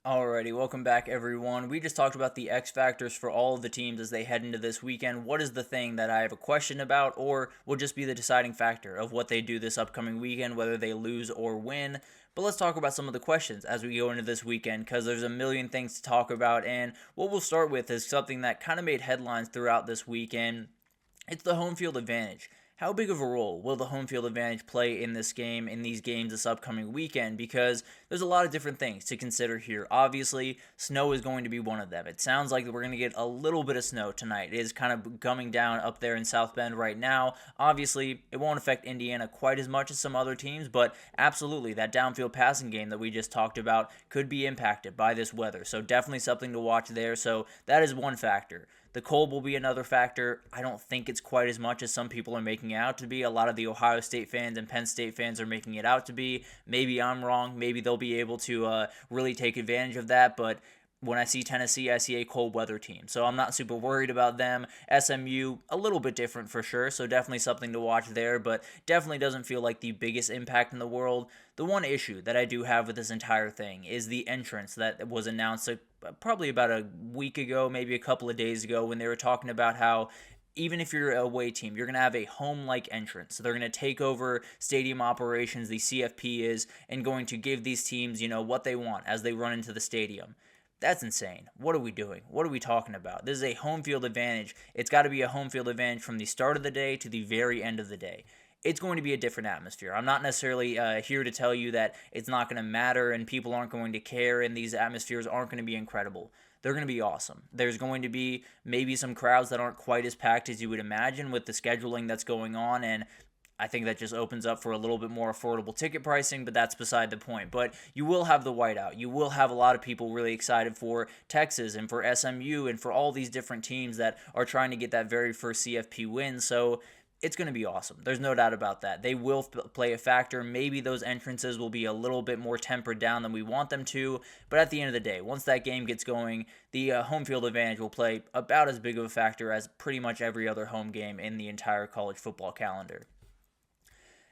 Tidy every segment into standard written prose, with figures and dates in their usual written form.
Alrighty, welcome back everyone. We just talked about the X factors for all of the teams as they head into this weekend. What is the thing that I have a question about or will just be the deciding factor of what they do this upcoming weekend, whether they lose or win? But let's talk about some of the questions as we go into this weekend because there's a million things to talk about, and what we'll start with is something that kind of made headlines throughout this weekend. It's the home field advantage. How big of a role will the home field advantage play in this game, in these games this upcoming weekend? Because there's a lot of different things to consider here. Obviously, snow is going to be one of them. It sounds like we're going to get a little bit of snow tonight. It is kind of coming down up there in South Bend right now. Obviously, it won't affect Indiana quite as much as some other teams, but absolutely, that downfield passing game that we just talked about could be impacted by this weather. So definitely something to watch there. So that is one factor. The cold will be another factor. I don't think it's quite as much as some people are making it out to be. A lot of the Ohio State fans and Penn State fans are making it out to be. Maybe I'm wrong. Maybe they'll be able to really take advantage of that. But when I see Tennessee, I see a cold weather team. So I'm not super worried about them. SMU, a little bit different for sure. So definitely something to watch there. But definitely doesn't feel like the biggest impact in the world. The one issue that I do have with this entire thing is the entrance that was announced probably about a week ago, maybe a couple of days ago, when they were talking about how even if you're a away team, you're going to have a home-like entrance. So they're going to take over stadium operations, the CFP is, and going to give these teams, what they want as they run into the stadium. That's insane. What are we doing? What are we talking about? This is a home field advantage. It's got to be a home field advantage from the start of the day to the very end of the day. It's going to be a different atmosphere. I'm not necessarily here to tell you that it's not going to matter and people aren't going to care and these atmospheres aren't going to be incredible. They're going to be awesome. There's going to be maybe some crowds that aren't quite as packed as you would imagine with the scheduling that's going on, and I think that just opens up for a little bit more affordable ticket pricing, but that's beside the point. But you will have the whiteout. You will have a lot of people really excited for Texas and for SMU and for all these different teams that are trying to get that very first CFP win. So it's going to be awesome. There's no doubt about that. They will play a factor. Maybe those entrances will be a little bit more tempered down than we want them to. But at the end of the day, once that game gets going, the home field advantage will play about as big of a factor as pretty much every other home game in the entire college football calendar.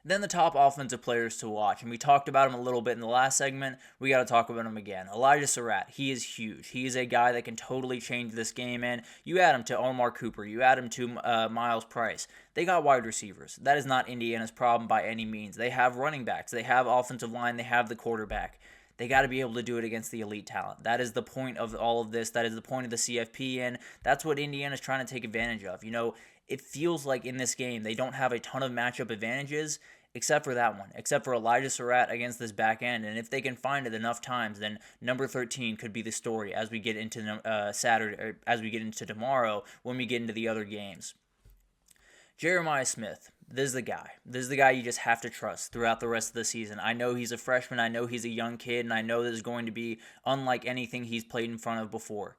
Then the top offensive players to watch, and we talked about him a little bit in the last segment. We got to talk about him again. Elijah Surratt, he is huge. He is a guy that can totally change this game, and you add him to Omar Cooper, you add him to Miles Price. They got wide receivers. That is not Indiana's problem by any means. They have running backs. They have offensive line. They have the quarterback. They got to be able to do it against the elite talent. That is the point of all of this. That is the point of the CFP, and that's what Indiana's trying to take advantage of. It feels like in this game they don't have a ton of matchup advantages except for that one, except for Elijah Surratt against this back end. And if they can find it enough times, then number 13 could be the story as we get into Saturday, or as we get into tomorrow when we get into the other games. Jeremiah Smith, this is the guy. This is the guy you just have to trust throughout the rest of the season. I know he's a freshman. I know he's a young kid, and I know this is going to be unlike anything he's played in front of before.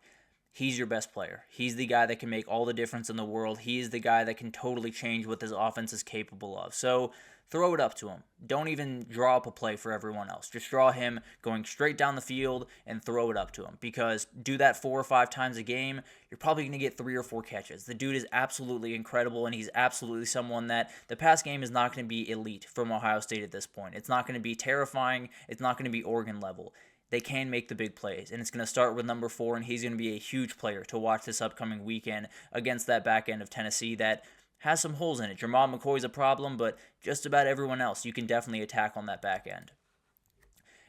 He's your best player. He's the guy that can make all the difference in the world. He's the guy that can totally change what this offense is capable of. So throw it up to him. Don't even draw up a play for everyone else. Just draw him going straight down the field and throw it up to him. Because do that 4 or 5 times a game, you're probably going to get 3 or 4 catches. The dude is absolutely incredible, and he's absolutely someone that the pass game is not going to be elite from Ohio State at this point. It's not going to be terrifying. It's not going to be Oregon level. They can make the big plays, and it's going to start with number 4, and he's going to be a huge player to watch this upcoming weekend against that back end of Tennessee that has some holes in it. Jamal McCoy's a problem, but just about everyone else you can definitely attack on that back end.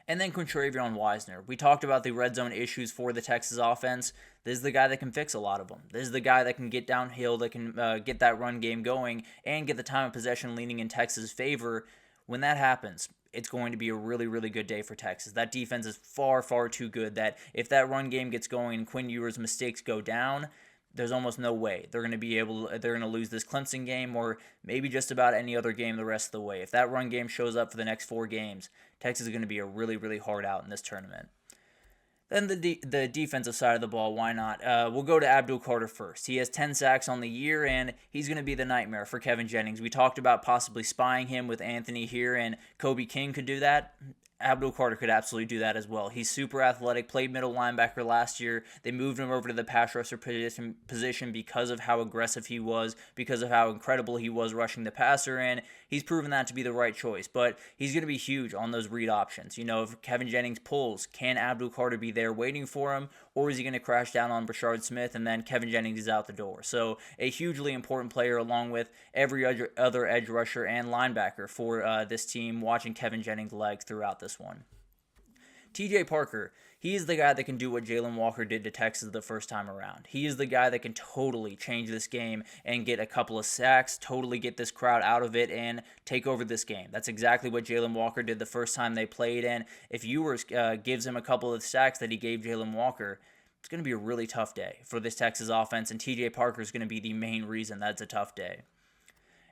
And then Quintravion Wisner. We talked about the red zone issues for the Texas offense. This is the guy that can fix a lot of them. This is the guy that can get downhill, that can get that run game going, and get the time of possession leaning in Texas' favor. When that happens, it's going to be a really, really good day for Texas. That defense is far, far too good that if that run game gets going and Quinn Ewers' mistakes go down, there's almost no way they're going to lose this Clemson game or maybe just about any other game the rest of the way. If that run game shows up for the next 4 games, Texas is going to be a really, really hard out in this tournament. Then the defensive side of the ball, why not? We'll go to Abdul Carter first. He has 10 sacks on the year, and he's going to be the nightmare for Kevin Jennings. We talked about possibly spying him with Anthony here, and Kobe King could do that. Abdul Carter could absolutely do that as well. He's super athletic, played middle linebacker last year. They moved him over to the pass rusher position because of how aggressive he was, because of how incredible he was rushing the passer in. He's proven that to be the right choice, but he's going to be huge on those read options. If Kevin Jennings pulls, can Abdul Carter be there waiting for him, or is he going to crash down on Brashard Smith and then Kevin Jennings is out the door? So a hugely important player along with every other edge rusher and linebacker for this team, watching Kevin Jennings' legs throughout this one. TJ Parker, he is the guy that can do what Jalen Walker did to Texas the first time around. He is the guy that can totally change this game and get a couple of sacks, totally get this crowd out of it, and take over this game. That's exactly what Jalen Walker did the first time they played, and if Ewers gives him a couple of sacks that he gave Jalen Walker, it's going to be a really tough day for this Texas offense, and TJ Parker is going to be the main reason that's a tough day.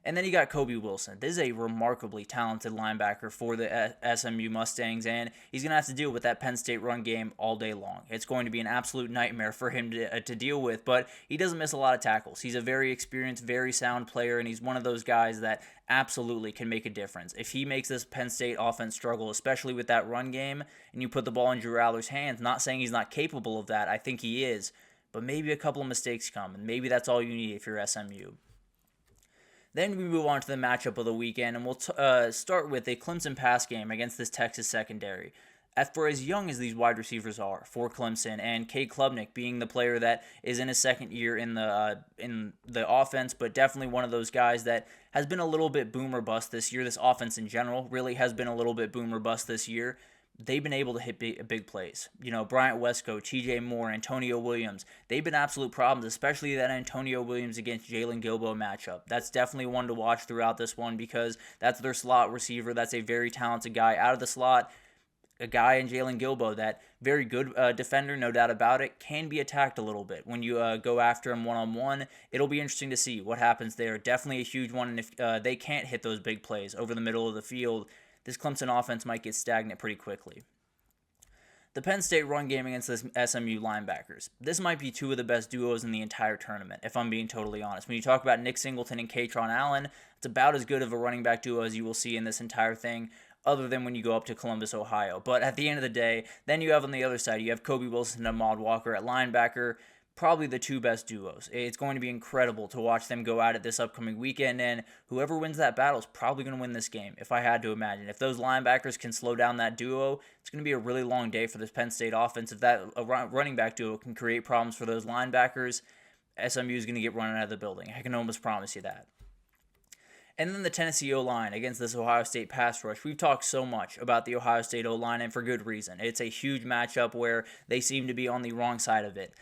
And then you got Kobe Wilson. This is a remarkably talented linebacker for the SMU Mustangs, and he's going to have to deal with that Penn State run game all day long. It's going to be an absolute nightmare for him to deal with, but he doesn't miss a lot of tackles. He's a very experienced, very sound player, and he's one of those guys that absolutely can make a difference. If he makes this Penn State offense struggle, especially with that run game, and you put the ball in Drew Allar's hands, not saying he's not capable of that, I think he is, but maybe a couple of mistakes come, and maybe that's all you need if you're SMU. Then we move on to the matchup of the weekend, and we'll start with a Clemson pass game against this Texas secondary. For as young as these wide receivers are for Clemson, and Cade Klubnik being the player that is in his second year in the offense, but definitely one of those guys that has been a little bit boom or bust this year. This offense in general really has been a little bit boom or bust this year. They've been able to hit big plays. Bryant Wesco, TJ Moore, Antonio Williams, they've been absolute problems, especially that Antonio Williams against Jalen Gilbo matchup. That's definitely one to watch throughout this one because that's their slot receiver. That's a very talented guy out of the slot. A guy in Jalen Gilbo, that very good defender, no doubt about it, can be attacked a little bit. When you go after him one-on-one, it'll be interesting to see what happens there. Definitely a huge one, and if they can't hit those big plays over the middle of the field, this Clemson offense might get stagnant pretty quickly. The Penn State run game against this SMU linebackers. This might be two of the best duos in the entire tournament, if I'm being totally honest. When you talk about Nick Singleton and Katron Allen, it's about as good of a running back duo as you will see in this entire thing, other than when you go up to Columbus, Ohio. But at the end of the day, then you have on the other side, you have Kobe Wilson and Ahmad Walker at linebacker, probably the two best duos. It's going to be incredible to watch them go at it this upcoming weekend, and whoever wins that battle is probably going to win this game, if I had to imagine. If those linebackers can slow down that duo, it's going to be a really long day for this Penn State offense. If that running back duo can create problems for those linebackers, SMU is going to get run out of the building. I can almost promise you that. And then the Tennessee O-line against this Ohio State pass rush. We've talked so much about the Ohio State O-line, and for good reason. It's a huge matchup where they seem to be on the wrong side of it.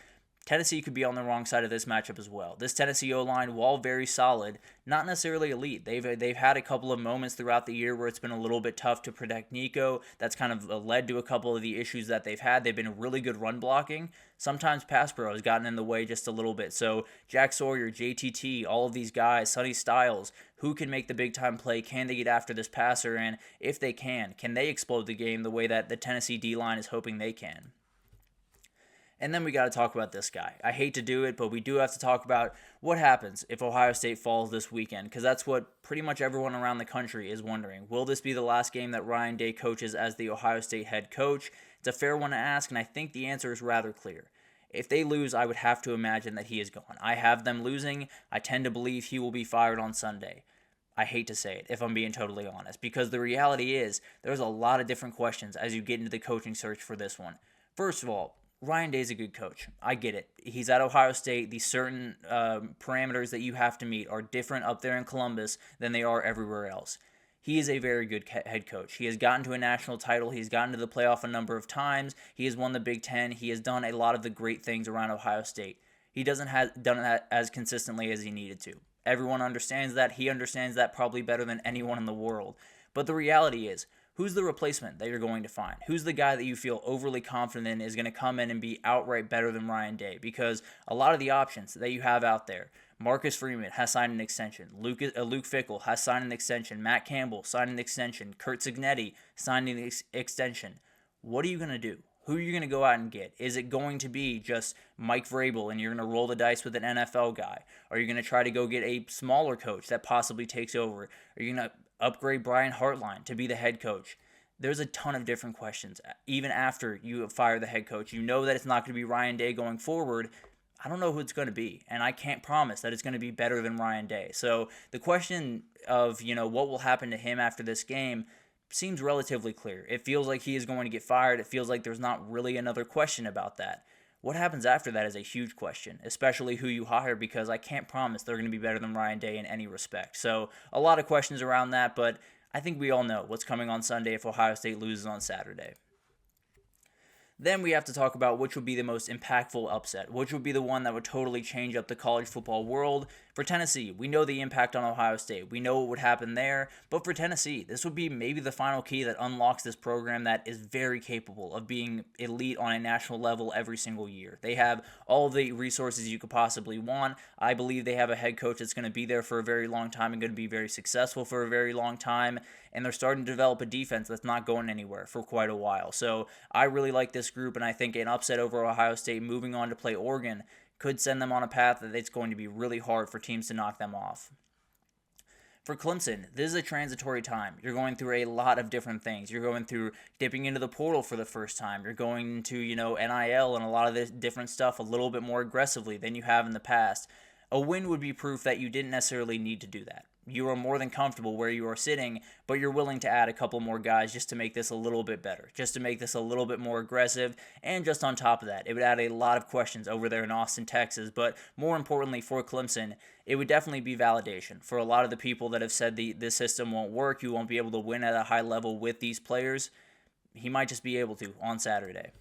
Tennessee could be on the wrong side of this matchup as well. This Tennessee O-line, while very solid, not necessarily elite. They've had a couple of moments throughout the year where it's been a little bit tough to protect Nico. That's kind of led to a couple of the issues that they've had. They've been really good run blocking. Sometimes pass pro has gotten in the way just a little bit. So Jack Sawyer, JTT, all of these guys, Sonny Styles, who can make the big time play? Can they get after this passer? And if they can they explode the game the way that the Tennessee D-line is hoping they can? And then we got to talk about this guy. I hate to do it, but we do have to talk about what happens if Ohio State falls this weekend, because that's what pretty much everyone around the country is wondering. Will this be the last game that Ryan Day coaches as the Ohio State head coach? It's a fair one to ask, and I think the answer is rather clear. If they lose, I would have to imagine that he is gone. I have them losing. I tend to believe he will be fired on Sunday. I hate to say it, if I'm being totally honest, because the reality is there's a lot of different questions as you get into the coaching search for this one. First of all, Ryan Day's a good coach. I get it. He's at Ohio State. The certain parameters that you have to meet are different up there in Columbus than they are everywhere else. He is a very good head coach. He has gotten to a national title. He's gotten to the playoff a number of times. He has won the Big Ten. He has done a lot of the great things around Ohio State. He doesn't have done that as consistently as he needed to. Everyone understands that. He understands that probably better than anyone in the world. But the reality is, who's the replacement that you're going to find? Who's the guy that you feel overly confident in is going to come in and be outright better than Ryan Day? Because a lot of the options that you have out there, Marcus Freeman has signed an extension. Luke Fickell has signed an extension. Matt Campbell signed an extension. Kurt Cignetti signed an extension. What are you going to do? Who are you going to go out and get? Is it going to be just Mike Vrabel and you're going to roll the dice with an NFL guy? Are you going to try to go get a smaller coach that possibly takes over? Are you going to upgrade Brian Hartline to be the head coach? there's a ton of different questions. Even after you fire the head coach, you know that it's not going to be Ryan Day going forward. I don't know who it's going to be, and I can't promise that it's going to be better than Ryan Day. So the question of, what will happen to him after this game seems relatively clear. It feels like he is going to get fired. It feels like there's not really another question about that. What happens after that is a huge question, especially who you hire, because I can't promise they're going to be better than Ryan Day in any respect. So a lot of questions around that, but I think we all know what's coming on Sunday if Ohio State loses on Saturday. Then we have to talk about which would be the most impactful upset, which would be the one that would totally change up the college football world. For Tennessee, we know the impact on Ohio State. We know what would happen there. But for Tennessee, this would be maybe the final key that unlocks this program that is very capable of being elite on a national level every single year. They have all the resources you could possibly want. I believe they have a head coach that's going to be there for a very long time and going to be very successful for a very long time. And they're starting to develop a defense that's not going anywhere for quite a while. So I really like this group, and I think an upset over Ohio State moving on to play Oregon could send them on a path that it's going to be really hard for teams to knock them off. For Clemson, this is a transitory time. You're going through a lot of different things. You're going through dipping into the portal for the first time. You're going into, NIL and a lot of this different stuff a little bit more aggressively than you have in the past. A win would be proof that you didn't necessarily need to do that. You are more than comfortable where you are sitting, but you're willing to add a couple more guys just to make this a little bit better, just to make this a little bit more aggressive, and just on top of that, it would add a lot of questions over there in Austin, Texas, but more importantly for Clemson, it would definitely be validation for a lot of the people that have said this system won't work, you won't be able to win at a high level with these players. He might just be able to on Saturday.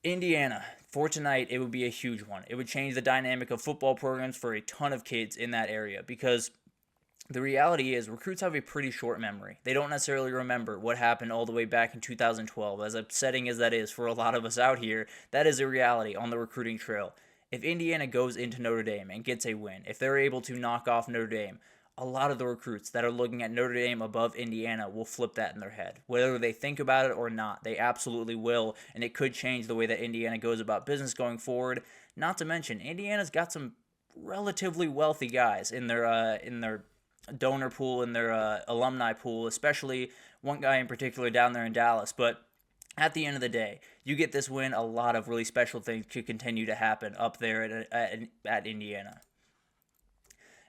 Indiana, for tonight, it would be a huge one. It would change the dynamic of football programs for a ton of kids in that area because the reality is recruits have a pretty short memory. They don't necessarily remember what happened all the way back in 2012. As upsetting as that is for a lot of us out here, that is a reality on the recruiting trail. If Indiana goes into Notre Dame and gets a win, if they're able to knock off Notre Dame, a lot of the recruits that are looking at Notre Dame above Indiana will flip that in their head. Whether they think about it or not, they absolutely will, and it could change the way that Indiana goes about business going forward. Not to mention, Indiana's got some relatively wealthy guys in their donor pool, in their alumni pool, especially one guy in particular down there in Dallas. But at the end of the day, you get this win, a lot of really special things could continue to happen up there at Indiana.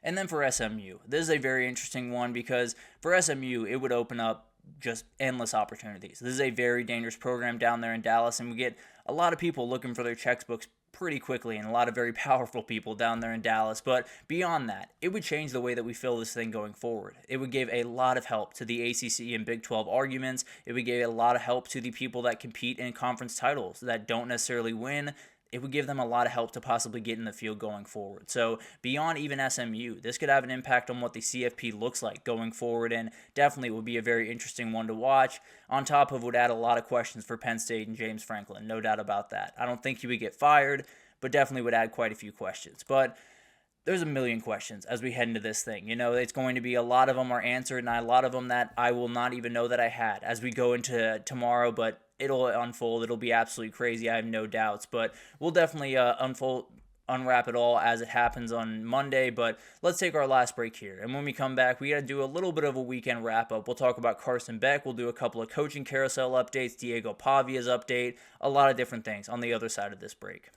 And then for SMU, this is a very interesting one because for SMU, it would open up just endless opportunities. This is a very dangerous program down there in Dallas, and we get a lot of people looking for their textbooks pretty quickly and a lot of very powerful people down there in Dallas. But beyond that, it would change the way that we fill this thing going forward. It would give a lot of help to the ACC and Big 12 arguments. It would give a lot of help to the people that compete in conference titles that don't necessarily win. It would give them a lot of help to possibly get in the field going forward. So beyond even SMU, this could have an impact on what the CFP looks like going forward, and definitely would be a very interesting one to watch. On top of, would add a lot of questions for Penn State and James Franklin, no doubt about that. I don't think he would get fired, but definitely would add quite a few questions. But there's a million questions as we head into this thing. It's going to be a lot of them are answered, and a lot of them that I will not even know that I had as we go into tomorrow, but it'll unfold. It'll be absolutely crazy. I have no doubts, but we'll definitely unwrap it all as it happens on Monday. But let's take our last break here. And when we come back, we got to do a little bit of a weekend wrap up. We'll talk about Carson Beck. We'll do a couple of coaching carousel updates, Diego Pavia's update, a lot of different things on the other side of this break.